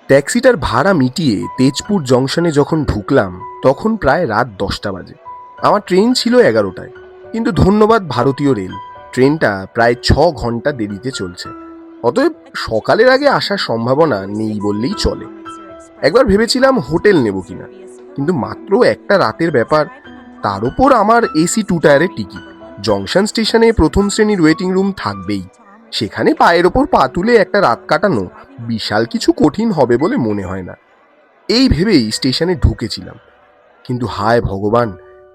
ট্যাক্সিটার ভাড়া মিটিয়ে তেজপুর জংশনে যখন ঢুকলাম তখন প্রায় রাত 10টা বাজে। আমার ট্রেন ছিল 11টায়, কিন্তু ধন্যবাদ ভারতীয় রেল, ট্রেনটা প্রায় 6 ঘন্টা দেরিতে চলছে। অতএব সকালের আগে আসার সম্ভাবনা নেই বললেই চলে। একবার ভেবেছিলাম হোটেল নেব কিনা, কিন্তু মাত্র একটা রাতের ব্যাপার, তার উপর আমার এসি 2 টায়ারের টিকিট। জংশন স্টেশনে প্রথম শ্রেণীর ওয়েটিং রুম থাকবেই, সেখানে পায়ের ওপর পা তুলে একটা রাত কাটানো বিশাল কিছু কঠিন হবে বলে মনে হয় না। এই ভেবেই স্টেশনে ঢুকেছিলাম, কিন্তু হায় ভগবান,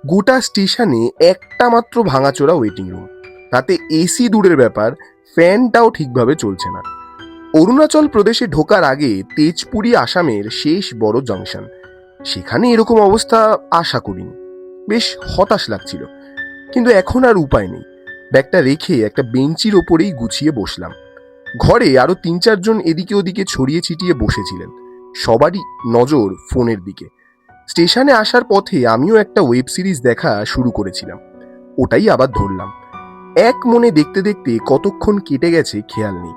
গোটা স্টেশনে একটা মাত্র ভাঙাচোরা ওয়েটিং রুম, তাতে এসি দূরের ব্যাপার, ফ্যানটাও ঠিকভাবে চলছে না। অরুণাচল প্রদেশে ঢোকার আগে তেজপুরি আসামের শেষ বড় জংশন, সেখানে এরকম অবস্থা আশা করিনি। বেশ হতাশ লাগছিল, কিন্তু এখন আর উপায় নেই। ব্যাগটা রেখে একটা বেঞ্চির ওপরেই গুছিয়ে বসলাম। ঘরে আরো 3-4 জন এদিকে ওদিকে ছড়িয়ে ছিটিয়ে বসেছিলেন, সবারই নজর ফোনের দিকে। স্টেশনে আসার পথে আমিও একটা ওয়েব সিরিজ দেখা শুরু করেছিলাম, ওটাই আবার ধরলাম। এক মনে দেখতে দেখতে কতক্ষণ কেটে গেছে খেয়াল নেই।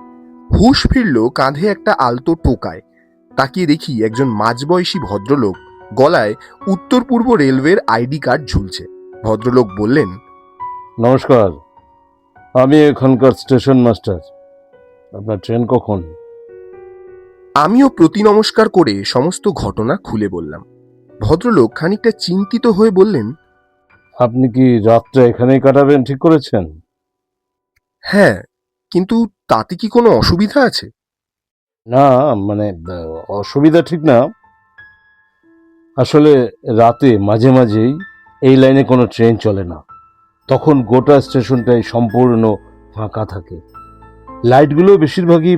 হুঁশ ফিরল কাঁধে একটা আলতো টোকায়। তাকিয়ে দেখি একজন মাঝবয়সী ভদ্রলোক, গলায় উত্তর পূর্ব রেলওয়ের আইডি কার্ড ঝুলছে। ভদ্রলোক বললেন, নমস্কার, আমি এখানকার স্টেশন মাস্টার। আপনার ট্রেন কখন? আমিও প্রতি নমস্কার করে সমস্ত ঘটনা খুলে বললাম। ভদ্রলোক খানিকটা চিন্তিত হয়ে বললেন, আপনি কি রাতটা এখানেই কাটাবেন ঠিক করেছেন? হ্যাঁ, কিন্তু তাতে কি কোনো অসুবিধা আছে? না, মানে অসুবিধা ঠিক না। আসলে রাতে মাঝে মাঝেই এই লাইনে কোনো ট্রেন চলে না, তখন গোটা স্টেশনটাই সম্পূর্ণ ফাঁকা থাকে। লাইটগুলো বেশিরভাগই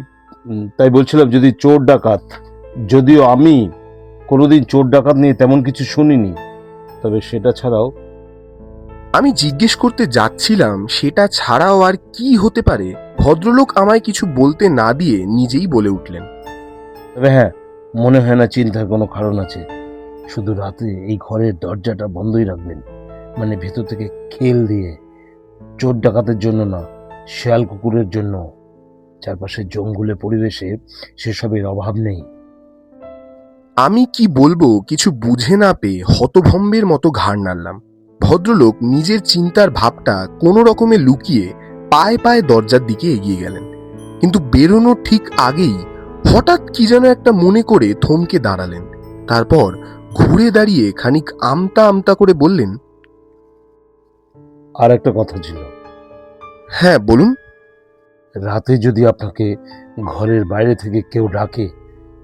তাই বলছিলাম, যদি চোর ডাকাত, যদিও আমি কোনোদিন চোর ডাকাত নিয়ে তেমন কিছু শুনিনি, তবে সেটা ছাড়াও আমি জিজ্ঞেস করতে যাচ্ছিলাম সেটা ছাড়াও আর কি হতে পারে, ভদ্রলোক আমায় কিছু বলতে না দিয়ে নিজেই বলে উঠলেন, তবে হ্যাঁ, মনে হয় না চিন্তার কোনো কারণ আছে। শুধু রাতে এই ঘরের দরজাটা বন্ধই রাখবেন, মানে ভেতর থেকে খেল দিয়ে। চোর ডাকাতের জন্য না, শেয়াল কুকুরের জন্য। চারপাশে জঙ্গলে পরিবেশে সেসবের অভাব নেই। আমি কি বলবো কিছু বুঝে না পেয়ে হতভম্বের মতো ঘাড় নাড়লাম। ভদ্রলোক নিজের চিন্তার ভাবটা কোনো রকমে লুকিয়ে পায়ে পায়ে দরজার দিকে এগিয়ে গেলেন, কিন্তু বেরোনোর ঠিক আগেই হঠাৎ কি যেন একটা মনে করে থমকে দাঁড়ালেন। তারপর ঘুরে দাঁড়িয়ে খানিক আমতা আমতা করে বললেন, আর একটা কথা ছিল, হ্যাঁ বলুন। রাতে যদি আপনাকে ঘরের বাইরে থেকে কেউ ডাকে,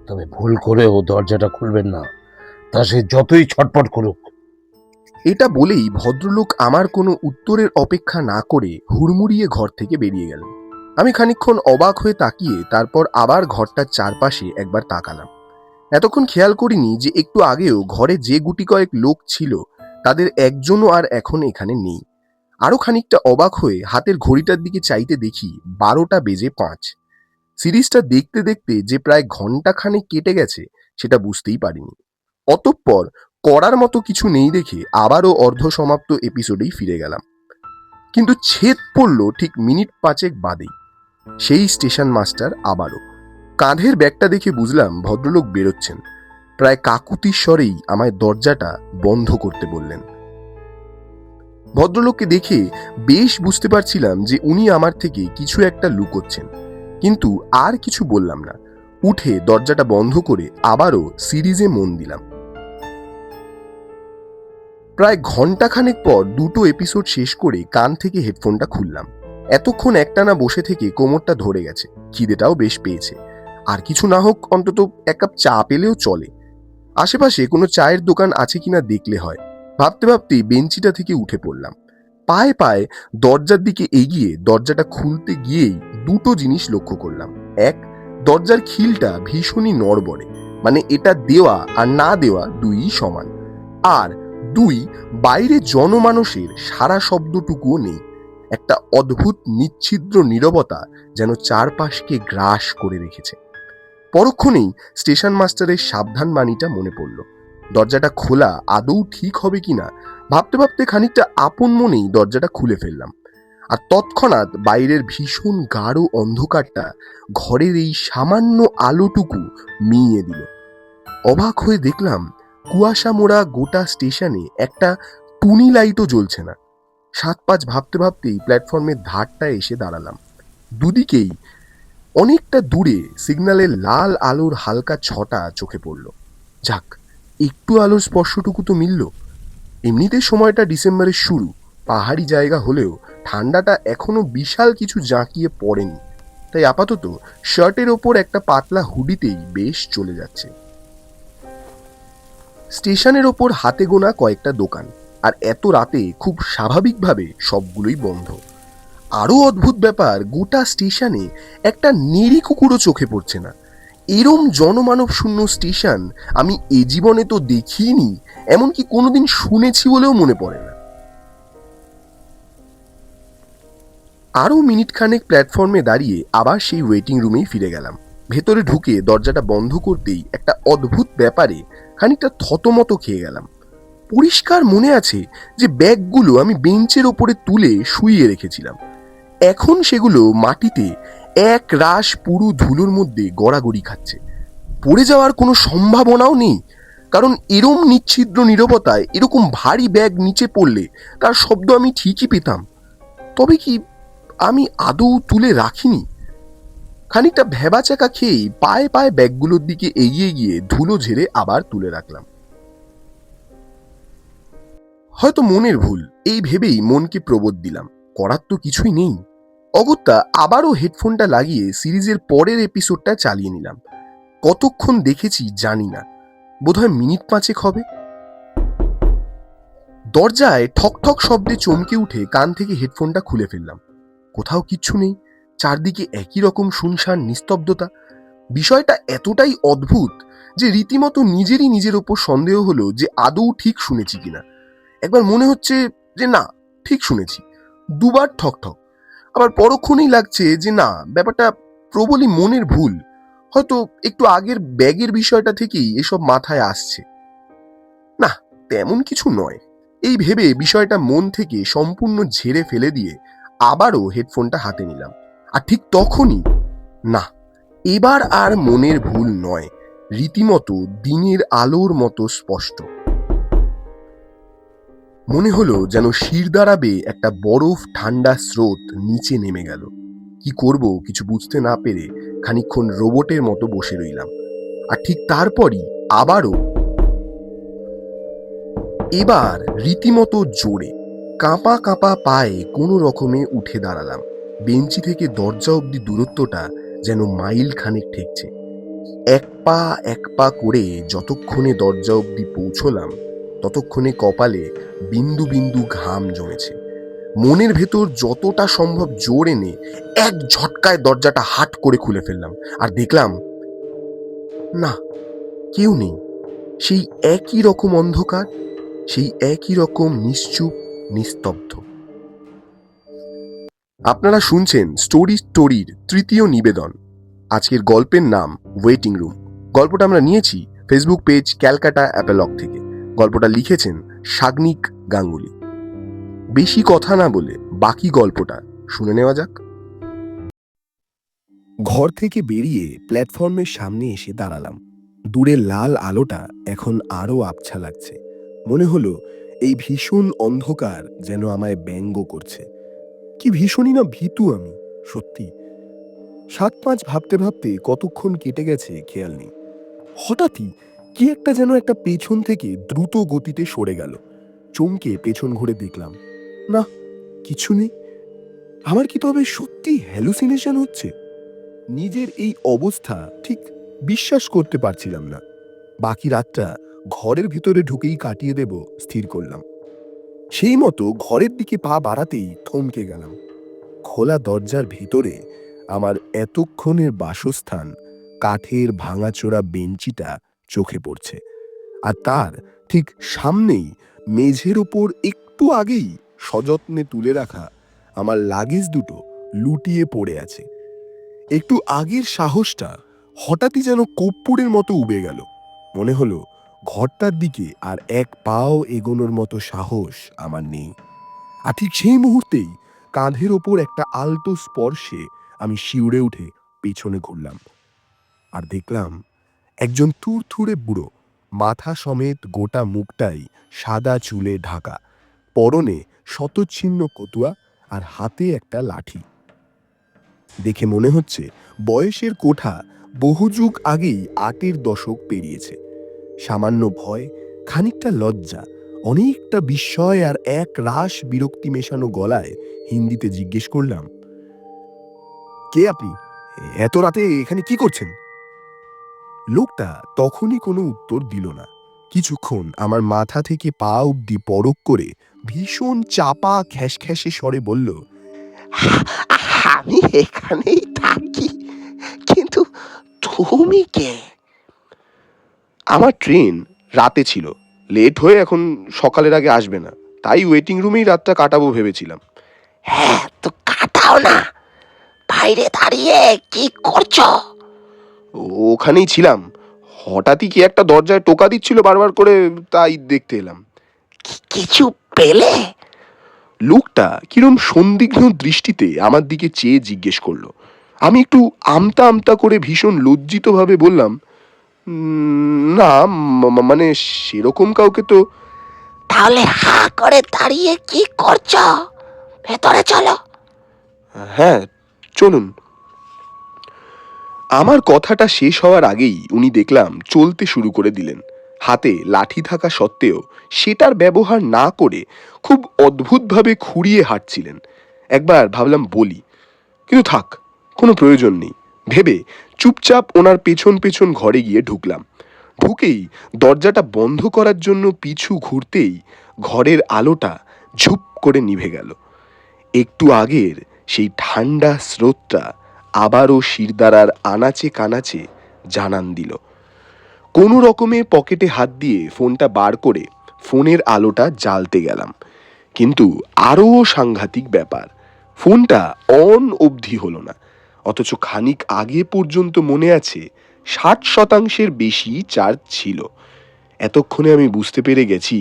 তবে ভুল করেও দরজাটা খুলবেন না, তা সে যতই ছটপট করুক। এটা বলেই ভদ্রলোক আমার কোনো উত্তরের অপেক্ষা না করে হুড়মুড়িয়ে ঘর থেকে বেরিয়ে গেলেন। আমি খানিকক্ষণ অবাক হয়ে তাকিয়ে তারপর আবার ঘরটার চারপাশে একবার তাকালাম। এতক্ষণ খেয়াল করিনি যে একটু আগেও ঘরে যে গুটি কয়েক লোক ছিল তাদের একজনও আর এখন এখানে নেই। আরো খানিকটা অবাক হয়ে হাতের ঘড়িটার দিকে চাইতে দেখি 12টা বেজে 5। সিরিজটা দেখতে দেখতে যে প্রায় ঘন্টাখানেক কেটে গেছে সেটা বুঝতেই পারিনি। অতঃপর করার মতো কিছু নেই দেখে আবারও অর্ধসমাপ্ত এপিসোডেই ফিরে গেলাম। কিন্তু ছেদ পড়ল ঠিক মিনিট 5 বাদেই। সেই স্টেশন মাস্টার আবারও। কাঁধের ব্যাগটা দেখে বুঝলাম ভদ্রলোক বেরোচ্ছেন। প্রায় কাকুতির স্বরেই আমায় দরজাটা বন্ধ করতে বললেন। ভদ্রলোককে দেখে বেশ বুঝতে পারছিলাম যে উনি আমার থেকে কিছু একটা লুকোচ্ছেন, কিন্তু আর কিছু বললাম না। উঠে দরজাটা বন্ধ করে আবারও সিরিজে মন দিলাম। প্রায় ঘন্টাখানেক পর 2টো এপিসোড শেষ করে কান থেকে হেডফোনটা খুললাম। এতক্ষণ একটানা বসে থেকে কোমরটা ধরে গেছে, খিদেটাও বেশ পেয়েছে। আর কিছু না হোক অন্তত 1 কাপ চা পেলেও চলে। আশেপাশে কোনো চায়ের দোকান আছে কিনা দেখলে হয়, ভাবতে ভাবতেই বেঞ্চিটা থেকে উঠে পড়লাম। পায়ে পায়ে দরজার দিকে এগিয়ে দরজাটা খুলতে গিয়েই 2টো জিনিস লক্ষ্য করলাম। এক, দরজার খিলটা ভীষণই নড়বড়ে, মানে এটা দেওয়া আর না দেওয়া দুইই সমান। আর 2, বাইরে জনমানুষের সারা শব্দটুকুও নেই। একটা অদ্ভুত নিচ্ছিদ্র নীরবতা যেন চারপাশকে গ্রাস করে রেখেছে। পরক্ষণেই স্টেশন মাস্টারের সাবধান বাণীটা মনে পড়ল। দরজাটা খোলা আদৌ ঠিক হবে কিনা ভাবতে ভাবতে খানিকটা আপন মনেই দরজাটা খুলে ফেললাম। আর তৎক্ষণাৎ বাইরের ভীষণ গাঢ় অন্ধকারটা ঘরের এই সামান্য আলোটুকু মিইয়ে দিল। অবাক হয়ে দেখলাম কুয়াশা মোড়া গোটা স্টেশনে একটা টুনি লাইটও জ্বলছে না। 7-5 ভাবতে ভাবতেই প্ল্যাটফর্মের ধারটা এসে দাঁড়ালাম। দুদিকেই অনেকটা দূরে সিগন্যালের লাল আলোর হালকা ছটা চোখে পড়ল। যাক, একটু আলোর স্পর্শটুকু তো মিলল। এমনিতে সময়টা ডিসেম্বরের শুরু, পাহাড়ি জায়গা হলেও ঠান্ডাটা এখনো বিশাল কিছু জাঁকিয়ে পড়েনি, তাই আপাতত শার্টের ওপর একটা পাতলা হুডিতেই বেশ চলে যাচ্ছে। স্টেশনের ওপর হাতে গোনা কয়েকটা দোকান, আর এত রাতে খুব স্বাভাবিকভাবে সবগুলোই বন্ধ। আরও অদ্ভুত ব্যাপার, গোটা স্টেশনে একটা নেড়ি কুকুরও চোখে পড়ছে না। এরম জনমানব শূন্য স্টেশন আমি এ জীবনে তো দেখিনি, এমনকি কোনোদিন শুনেছি বলেও মনে পড়ে না। আরও মিনিট খানেক প্ল্যাটফর্মে দাঁড়িয়ে আবার সেই ওয়েটিং রুমেই ফিরে গেলাম। ভেতরে ঢুকে দরজাটা বন্ধ করতেই একটা অদ্ভুত ব্যাপারে খানিকটা থতমত খেয়ে গেলাম। পরিষ্কার মনে আছে যে ব্যাগগুলো আমি বেঞ্চের ওপরে তুলে শুইয়ে রেখেছিলাম, এখন সেগুলো মাটিতে এক রাশ পুরু ধুলোর মধ্যে গড়াগড়ি খাচ্ছে। পড়ে যাওয়ার কোনো সম্ভাবনাও নেই, কারণ এরম নিচ্ছিদ্র নীরবতায় এরকম ভারী ব্যাগ নিচে পড়লে তার শব্দ আমি ঠিকই পেতাম। তবে কি আমি আদৌ তুলে রাখিনি? খানিকটা ভ্যাবাচাকা খেয়েই পায়ে পায়ে ব্যাগগুলোর দিকে এগিয়ে গিয়ে ধুলো ঝেড়ে আবার তুলে রাখলাম। হয়তো মনের ভুল, এই ভেবেই মনকে প্রবোধ দিলাম, করার তো কিছুই নেই। অগত্যা আবারও হেডফোনটা লাগিয়ে সিরিজের পরের এপিসোডটা চালিয়ে নিলাম। কতক্ষণ দেখেছি জানি না, বোধহয় মিনিট 5 হবে। দরজায় ঠক ঠক শব্দে চমকে উঠে কান থেকে হেডফোনটা খুলে ফেললাম। কোথাও কিচ্ছু নেই, চারদিকে একই রকম শুনশান নিস্তব্ধতা। বিষয়টা এতটাই অদ্ভুত যে রীতিমতো নিজেরই নিজের ওপর সন্দেহ হলো যে আদৌ ঠিক শুনেছি কিনা। একবার মনে হচ্ছে যে না, ঠিক শুনেছি, দুবার ঠক ঠক। আবার পরক্ষণেই লাগছে যে না, ব্যাপারটা প্রবলই মনের ভুল, হয়তো একটু আগের ব্যাগের বিষয়টা থেকেই এসব মাথায় আসছে। না, তেমন কিছু নয়। এই ভেবে বিষয়টা মন থেকে সম্পূর্ণ ঝেড়ে ফেলে দিয়ে আবারও হেডফোনটা হাতে নিলাম। আর ঠিক তখনই, না, এবার আর মনের ভুল নয়, রীতিমতো দিনের আলোর মতো স্পষ্ট। মনে হলো যেন শিরদাঁড়া বেয়ে একটা বরফ ঠান্ডা স্রোত নিচে নেমে গেল। কি করব কিছু বুঝতে না পেরে খানিকক্ষণ রোবটের মতো বসে রইলাম। আর ঠিক তারপরই আবারও, এবার রীতিমতো জোরে কাঁপা কাঁপা পায়ে কোনো রকমে উঠে দাঁড়ালাম। বেঞ্চি থেকে দরজা অবধি দূরত্বটা যেন মাইল খানেক ঠেকছে। এক পা করে যতক্ষণে দরজা অবধি পৌঁছলাম, ততক্ষণে কপালে বিন্দু বিন্দু ঘাম জমেছে। মনের ভেতর যতটা সম্ভব জোর এনে এক ঝটকায় দরজাটা হাট করে খুলে ফেললাম। আর দেখলাম, না, কেউ নেই। সেই একই রকম অন্ধকার, সেই একই রকম নিশ্চুপ, নিস্তব্ধ। আপনারা শুনছেন স্টোরির তৃতীয় নিবেদন। আজকের গল্পের নাম ওয়েটিং রুম। গল্পটা আমরা নিয়েছি ফেসবুক পেজ ক্যালকাটা অ্যাপেলগ থেকে। গল্পটা লিখেছেন সাগ্নিক গাঙ্গুলি। বেশি কথা না বলে বাকি গল্পটা শুনে নেওয়া যাক। ঘর থেকে বেরিয়ে প্ল্যাটফর্মের সামনে এসে দাঁড়ালাম। দূরের লাল আলোটা এখন আরো আবছা লাগছে। মনে হলো এই ভীষণ অন্ধকার যেন আমায় ব্যঙ্গ করছে। কি ভীষণই না ভীতু আমি, সত্যি। 7-5 ভাবতে ভাবতে কতক্ষণ কেটে গেছে খেয়াল নেই। হঠাৎই কি একটা যেন একটা পেছন থেকে দ্রুত গতিতে সরে গেল। চমকে পেছন ঘুরে দেখলাম, না, কিছু নেই। আমার কি তবে সত্যি হ্যালুসিনেশন হচ্ছে? নিজের এই অবস্থা ঠিক বিশ্বাস করতে পারছিলাম না। বাকি রাতটা ঘরের ভিতরে ঢুকেই কাটিয়ে দেব স্থির করলাম। সেই মতো ঘরের দিকে পা বাড়াতেই থমকে গেলাম। খোলা দরজার ভিতরে আমার এতক্ষণের বাসস্থান, কাঠের ভাঙাচোরা বেঞ্চিটা চোখে পড়ছে। আর তার ঠিক সামনেই মেঝের ওপর একটু আগেই সযত্নে তুলে রাখা আমার লাগেজ দুটো লুটিয়ে পড়ে আছে। একটু আগের সাহসটা হঠাৎই যেন কর্পূরের মতো উবে গেল। মনে হলো ঘরটার দিকে আর এক পাও এগোনোর মতো সাহস আমার নেই। আর ঠিক সেই মুহূর্তেই কাঁধের ওপর একটা আলতো স্পর্শে আমি শিউরে উঠে পেছনে ঘুরলাম, আর দেখলাম একজন তুরথুড়ে বুড়ো, মাথা সমেত গোটা মুখটাই সাদা চুলে ঢাকা, পরনে শতচ্ছিন্ন কতুয়া আর হাতে একটা লাঠি। দেখে মনে হচ্ছে বয়সের কোঠা বহু যুগ আগেই ৮-এর দশক পেরিয়েছে। সামান্য ভয়, খানিকটা লজ্জা, অনেকটা বিস্ময় আর এক রাশ বিরক্তি মেশানো গলায় হিন্দিতে জিজ্ঞেস করলাম, কে আপনি? এত রাতে এখানে কি করছেন? লোকটা তখনই কোনো উত্তর দিল না। কিছুক্ষণ আমার মাথা থেকে পা অব্দি পরক করে ভীষণ চাপা খ্যাসখ্যাসে স্বরে বলল, আমি এখানেই থাকি, কিন্তু তুমি কে? আমার ট্রেন রাতে ছিল, লেট হয়ে এখন সকালের আগে আসবে না, তাই ওয়েটিং রুমেই রাতটা কাটাবো ভেবেছিলাম। হ্যাঁ, তো কাটাও না, বাইরে দাঁড়িয়ে কি করছো? ওখানেই ছিলাম, হঠাৎই কি একটা দরজায় টোকা দিচ্ছিল বারবার করে, তাই দেখতে এলাম। কিছু পেলে? লোকটা কিরম সন্দিগ্ধ দৃষ্টিতে আমার দিকে চেয়ে জিজ্ঞেস করলো। আমি একটু আমতা আমতা করে ভীষণ লজ্জিতভাবে বললাম, না, মানে সেরকম কাউকে তো। তাহলে হা করে দাঁড়িয়ে কি করছো? ভেতরে চলো। হ্যাঁ, চলুন। আমার কথাটা শেষ হওয়ার আগেই উনি দেখলাম চলতে শুরু করে দিলেন। হাতে লাঠি থাকা সত্ত্বেও সেটার ব্যবহার না করে খুব অদ্ভুতভাবে খুঁড়িয়ে হাঁটছিলেন। একবার ভাবলাম বলি, কিন্তু থাক, কোনো প্রয়োজন নেই ভেবে চুপচাপ ওনার পেছন পেছন ঘরে গিয়ে ঢুকলাম। ঢুকেই দরজাটা বন্ধ করার জন্য পিছু ঘুরতেই ঘরের আলোটা ঝুপ করে নিভে গেল। একটু আগের সেই ঠান্ডা স্রোতটা আবারও শিরদাঁড়ার আনাচে কানাচে জানান দিল। কোনো রকমে পকেটে হাত দিয়ে ফোনটা বার করে ফোনের আলোটা জ্বালতে গেলাম, কিন্তু আরও সাংঘাতিক ব্যাপার, ফোনটা অন অবধি হলো না। অথচ খানিক আগে পর্যন্ত মনে আছে ৬০% বেশি চার্জ ছিল। এতক্ষণে আমি বুঝতে পেরে গেছি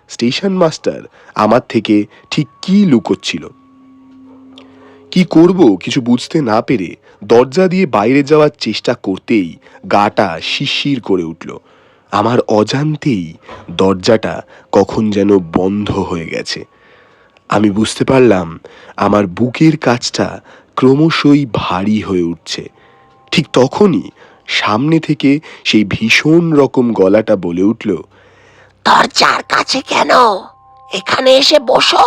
স্টেশন মাস্টার আমার থেকে ঠিক কী লুকোচ্ছিল। কি করব কিছু বুঝতে না পেরে দরজা দিয়ে বাইরে যাওয়ার চেষ্টা করতেই গাটা শিরশির করে উঠল। আমার অজান্তেই দরজাটা কখন যেন বন্ধ হয়ে গেছে। আমি বুঝতে পারলাম আমার বুকের কাছটা ক্রমশই ভারী হয়ে উঠছে। ঠিক তখনই সামনে থেকে সেই ভীষণ রকম গলাটা বলে উঠল, দরজার কাছে কেন? এখানে এসে বসো।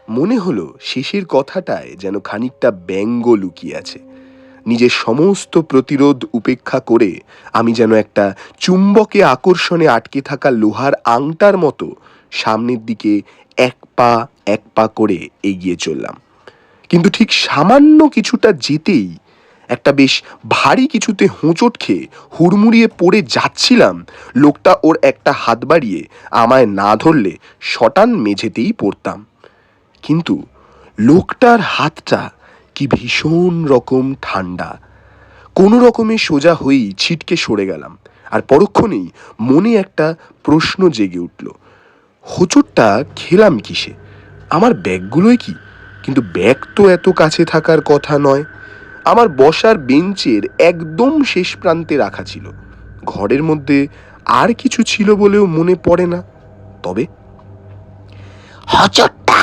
মনে হলো শেষের কথাটায় যেন খানিকটা ব্যঙ্গ লুকিয়ে আছে। নিজের সমস্ত প্রতিরোধ উপেক্ষা করে আমি যেন একটা চুম্বকে আকর্ষণে আটকে থাকা লোহার আংটার মতো সামনের দিকে এক পা করে এগিয়ে চললাম। কিন্তু ঠিক সামান্য কিছুটা যেতেই একটা বেশ ভারী কিছুতে হোঁচট খেয়ে হুড়মুড়িয়ে পড়ে যাচ্ছিলাম। লোকটা ওর একটা হাত বাড়িয়ে আমায় না ধরলে শটান মেঝেতেই পড়তাম। কিন্তু লোকটার হাতটা কি ভীষণ রকম ঠান্ডা। কোনো রকমে সোজা হয়েই ছিটকে সরে গেলাম, আর পরক্ষণেই মনে একটা প্রশ্ন জেগে উঠল, হোঁচটটা খেলাম কিসে? আমার ব্যাগগুলোই কি? কিন্তু ব্যাগ তো এত কাছে থাকার কথা নয়। আমার বসার বেঞ্চের একদম শেষ প্রান্তে রাখা ছিল। ঘরের মধ্যে আর কিছু ছিল বলেও মনে পড়ে না। তবে হজরটা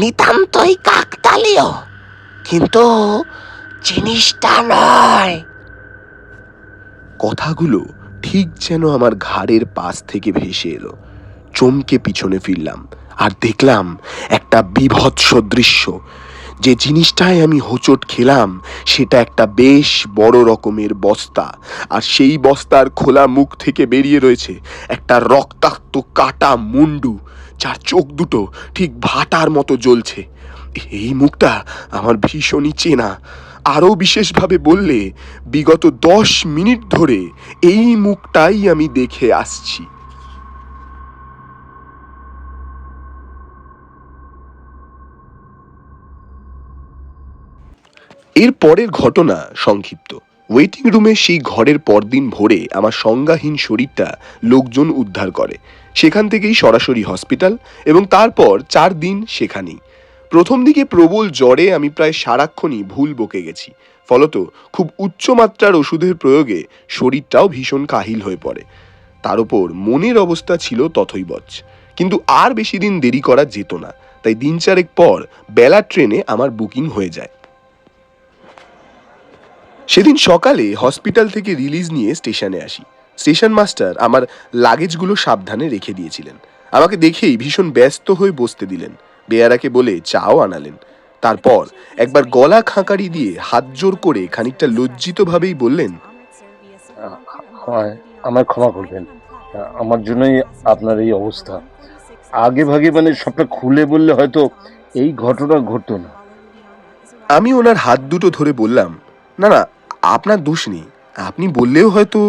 নিতান্তই কাকতালীয়, কিন্তু জিনিসটা নয়। কথাগুলো ঠিক যেন আমার ঘাড়ের পাশ থেকে ভেসে এলো। চমকে পিছনে ফিরলাম আর দেখলাম একটা বীভৎস দৃশ্য। যে জিনিসটায় আমি হোঁচট খেলাম সেটা একটা বেশ বড় রকমের বস্তা, আর সেই বস্তার খোলা মুখ থেকে বেরিয়ে রয়েছে একটা রক্তাক্ত কাটা মুন্ডু, যার চোখ দুটো ঠিক ভাটার মতো জ্বলছে। এই মুখটা আমার ভীষণই চেনা। আরও বিশেষভাবে বললে বিগত 10 মিনিট ধরে এই মুখটাই আমি দেখে আসছি। এর পরের ঘটনা সংক্ষিপ্ত। ওয়েটিং রুমে সেই ঘরের পরদিন ভোরে আমার সংজ্ঞাহীন শরীরটা লোকজন উদ্ধার করে। সেখান থেকেই সরাসরি হসপিটাল, এবং তারপর 4 দিন সেখানেই। প্রথম দিকে প্রবল জ্বরে আমি প্রায় সারাক্ষণই ভুল বকে গেছি, ফলত খুব উচ্চমাত্রার ওষুধের প্রয়োগে শরীরটাও ভীষণ কাহিল হয়ে পড়ে। তার উপর মনের অবস্থা ছিল তথৈবচ। কিন্তু আর বেশি দিন দেরি করা যেত না, তাই দিন চারেক পর বেলার ট্রেনে আমার বুকিং হয়ে যায়। সেদিন সকালে হসপিটাল থেকে রিলিজ নিয়ে স্টেশনে আসি। স্টেশন মাস্টার আমার লাগেজগুলো সাবধানে রেখে দিয়েছিলেন। আমাকে দেখেই ভীষণ ব্যস্ত হয়ে বসতে দিলেন, বেয়ারাকে বলে চাও আনালেন। তারপর একবার গলা খাঁকারি দিয়ে হাত জোর করে খানিকটা লজ্জিতভাবেই বললেন, আমায় ক্ষমা করবেন, আমার জন্যই আপনার এই অবস্থা। আগে ভাগে মানে সবটা খুলে বললে হয়তো এই ঘটনা ঘটতো না। আমি ওনার হাত দুটো ধরে বললাম, না না, আপনার দোষ নেই। আপনি বললেও হয়তো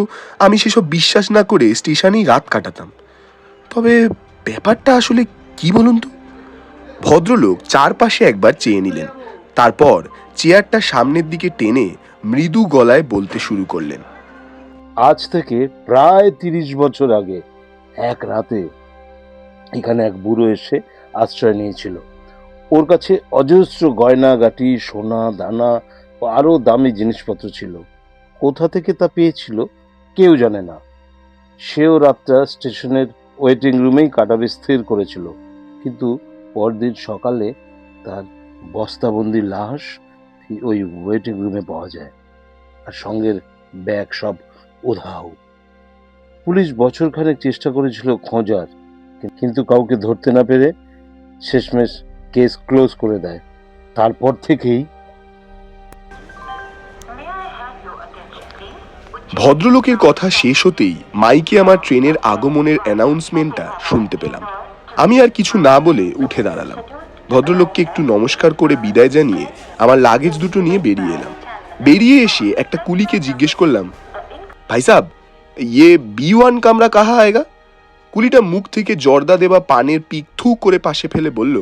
আমি সেসব বিশ্বাস না করে স্টেশনেই রাত কাটাতাম। তবে ব্যাপারটা আসলে কি বলুন তো? ভদ্রলোক চারপাশে একবার চেয়ে নিলেন, তারপর চেয়ারটা সামনের দিকে টেনে মৃদু গলায় বলতে শুরু করলেন, আজ থেকে প্রায় 30 বছর আগে এক রাতে এখানে এক বুড়ো এসে আশ্রয় নিয়েছিল। ওর কাছে অজস্র গয়নাগাটি, সোনা দানা ও আরো দামি জিনিসপত্র ছিল। কোথা থেকে তা পেয়েছিল কেউ জানে না। সেও রাতটা স্টেশনের ওয়েটিং রুমেই কাটাবে স্থির করেছিল, কিন্তু পরদিন সকালে তার বস্তাবন্দি লাশ ওই ওয়েটিং রুমে পাওয়া যায়, আর সঙ্গের ব্যাগ সব উধাও। পুলিশ বছরখানেক চেষ্টা করেছিল খোঁজার, কিন্তু কাউকে ধরতে না পেরে শেষমেশ কেস ক্লোজ করে দেয়। তারপর থেকেই ভদ্রলোকের কথা শেষ হতেই মাইকে আমার ট্রেনের আগমনের অ্যানাউন্সমেন্টটা শুনতে পেলাম। আমি আর কিছু না বলে উঠে দাঁড়ালাম। ভদ্রলোককে একটু নমস্কার করে বিদায় জানিয়ে আমার লাগেজ দুটো নিয়ে বেরিয়ে এলাম। বেরিয়ে এসে একটা কুলিকে জিজ্ঞেস করলাম, ভাই সাব, ইয়ে B1 কামরা কাহা আয়েগা? কুলিটা মুখ থেকে জর্দা দেওয়া পানের পিক থু করে পাশে ফেলে বলল,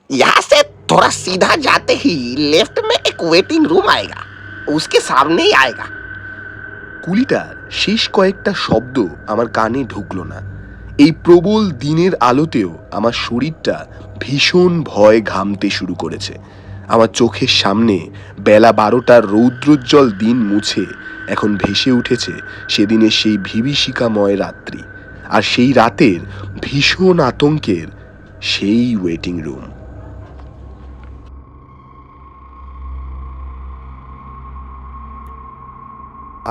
यहाँ से थोड़ा सीधा जाते ही लेफ्ट में एक वेटिंग रूम आएगा, उसके सामने ही आएगा। কুলিটার শেষ কয়েকটা শব্দ আমার কানে ঢুকলো না। এই প্রবল দিনের আলোতেও আমার শরীরটা ভীষণ ভয় ঘামতে শুরু করেছে। আমার চোখের সামনে বেলা 12টার রৌদ্রোজ্জ্বল দিন মুছে এখন ভেসে উঠেছে সেদিনের সেই বিভীষিকাময় রাত্রি, আর সেই রাতের ভীষণ আতঙ্কের সেই ওয়েটিং রুম।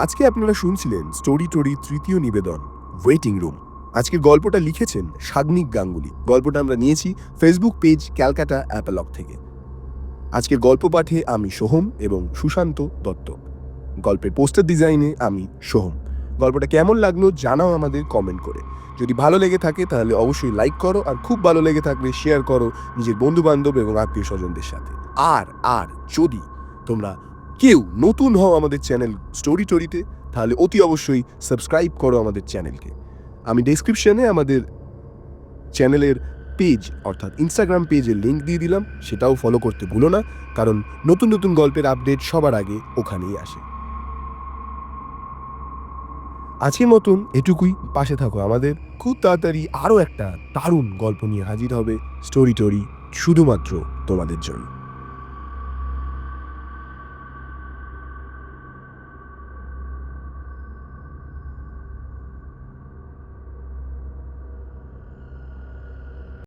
আজকে আপনারা শুনছিলেন স্টোরি টোরি তৃতীয় নিবেদন, ওয়েটিং রুম। আজকের গল্পটা লিখেছেন সাগ্নিক গাঙ্গুলি। গল্পটা আমরা নিয়েছি ফেসবুক পেজ ক্যালকাটা অ্যাপলগ থেকে। আজকের গল্প পাঠে আমি সোহম এবং সুশান্ত দত্ত। গল্পের পোস্টার ডিজাইনে আমি সোহম। গল্পটা কেমন লাগলো জানাও আমাদের কমেন্ট করে। যদি ভালো লেগে থাকে তাহলে অবশ্যই লাইক করো, আর খুব ভালো লেগে থাকলে শেয়ার করো নিজের বন্ধু বান্ধব এবং আত্মীয় স্বজনদের সাথে। আর যদি তোমরা কেউ নতুন হও আমাদের চ্যানেল স্টোরি টোরিতে, তাহলে অতি অবশ্যই সাবস্ক্রাইব করো আমাদের চ্যানেলকে। আমি ডেসক্রিপশনে আমাদের চ্যানেলের পেজ অর্থাৎ ইনস্টাগ্রাম পেজের লিঙ্ক দিয়ে দিলাম, সেটাও ফলো করতে ভুলো না, কারণ নতুন নতুন গল্পের আপডেট সবার আগে ওখানেই আসে। আজকের মতন এটুকুই। পাশে থাকো আমাদের। খুব তাড়াতাড়ি আরও একটা দারুণ গল্প নিয়ে হাজির হবে স্টোরি টোরি, শুধুমাত্র তোমাদের জন্য।